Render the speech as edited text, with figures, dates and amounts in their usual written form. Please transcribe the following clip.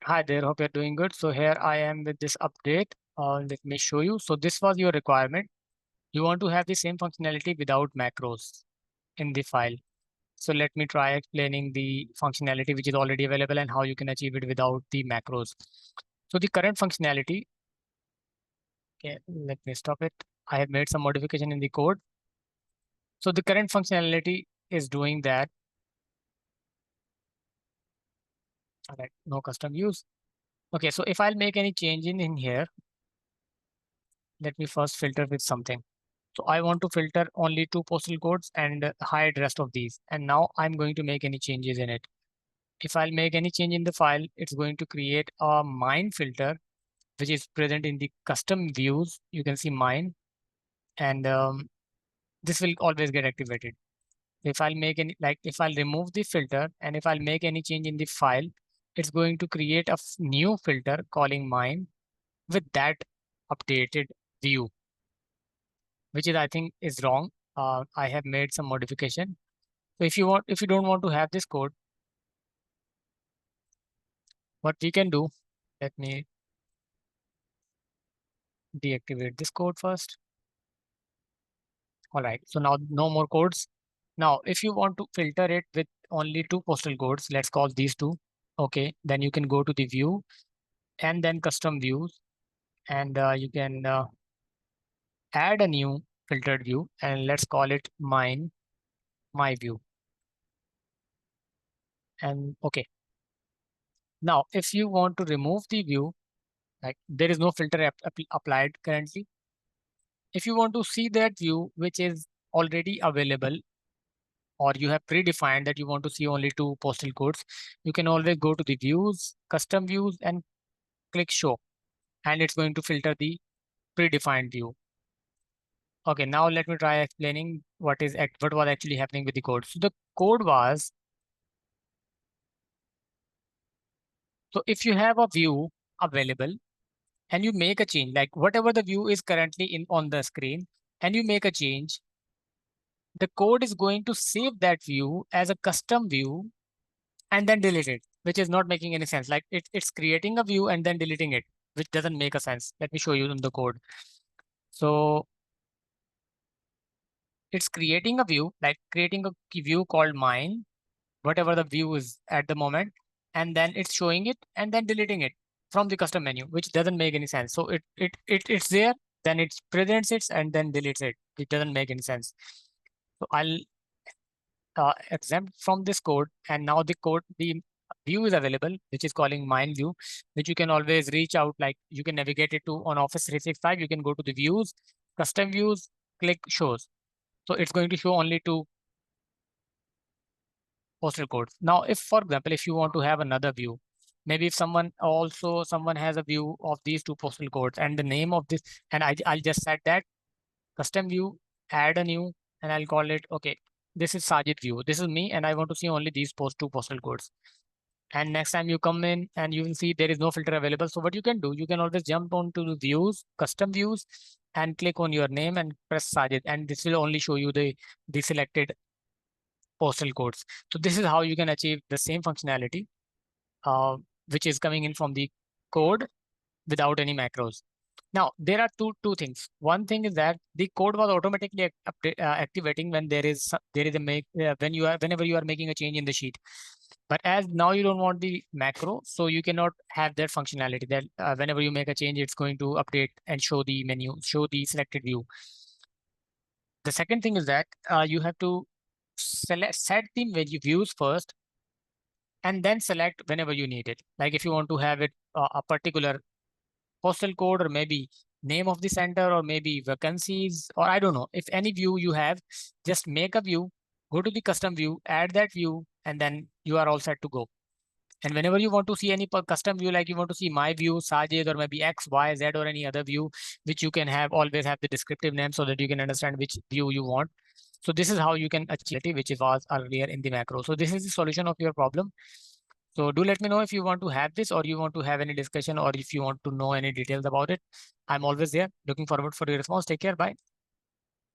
Hi there, hope you're doing good. So here I am with this update. Let me show you. So this was your requirement. You want to have the same functionality without macros in the file. So let me try explaining the functionality which is already available and how you can achieve it without the macros. So the current functionality, okay, let me stop it. I have made some modification in the code. So the current functionality is doing that. All right, no custom views. Okay, so if I'll make any change in here, let me first filter with something. So I want to filter only two postal codes and hide rest of these. And now I'm going to make any changes in it. If I'll make any change in the file, it's going to create a mine filter, which is present in the custom views. You can see mine, and this will always get activated. If I'll make any, like if I'll remove the filter and if I'll make any change in the file, it's going to create a new filter calling mine with that updated view, which is I think is wrong. I have made some modification. So if you don't want to have this code, what we can do, let me deactivate this code first. All right, so now no more codes. Now, if you want to filter it with only two postal codes, let's call these two. Okay, then you can go to the view and then custom views, and you can add a new filtered view, and let's call it my view. And okay, now if you want to remove the view, like there is no filter applied currently. If you want to see that view, which is already available, or you have predefined that you want to see only two postal codes, you can always go to the views, custom views, and click show. And it's going to filter the predefined view. Okay, now let me try explaining what was actually happening with the code. So the code was, so if you have a view available and you make a change, like whatever the view is currently in on the screen, and you make a change, the code is going to save that view as a custom view and then delete it, which is not making any sense. Like it's creating a view and then deleting it, which doesn't make a sense. Let me show you in the code. So it's creating a view, like creating a view called mine, whatever the view is at the moment, and then it's showing it and then deleting it from the custom menu, which doesn't make any sense. So it's there, then it presents it and then deletes it. It doesn't make any sense. So I'll exempt from this code, and now the view is available, which is calling mine view, which you can always reach out, like you can navigate it to on Office 365. You can go to the views, custom views, click shows. So it's going to show only two postal codes. Now, if for example, if you want to have another view, maybe if someone has a view of these two postal codes and the name of this, and I'll just set that custom view, add a new, and I'll call it, okay, this is Sajid view. This is me, and I want to see only these two postal codes. And next time you come in and you will see there is no filter available. So what you can do, you can always jump on to the views, custom views, and click on your name and press Sajid. And this will only show you the selected postal codes. So this is how you can achieve the same functionality, uh, which is coming in from the code without any macros. Now there are two things. One thing is that the code was automatically activating when there is a make when you are whenever you are making a change in the sheet. But as now you don't want the macro, so you cannot have that functionality that whenever you make a change, it's going to update and show the menu, show the selected view. The second thing is that you have to set the views first and then select whenever you need it. Like if you want to have it a particular postal code or maybe name of the center or maybe vacancies or I don't know. If any view you have, just make a view, go to the custom view, add that view, and then you are all set to go. And whenever you want to see any custom view, like you want to see my view, Sajid, or maybe X, Y, Z, or any other view, which you can have always have the descriptive name so that you can understand which view you want. So this is how you can achieve it, which was earlier in the macro. So this is the solution of your problem. So do let me know if you want to have this or you want to have any discussion or if you want to know any details about it. I'm always there. Looking forward for your response. Take care. Bye.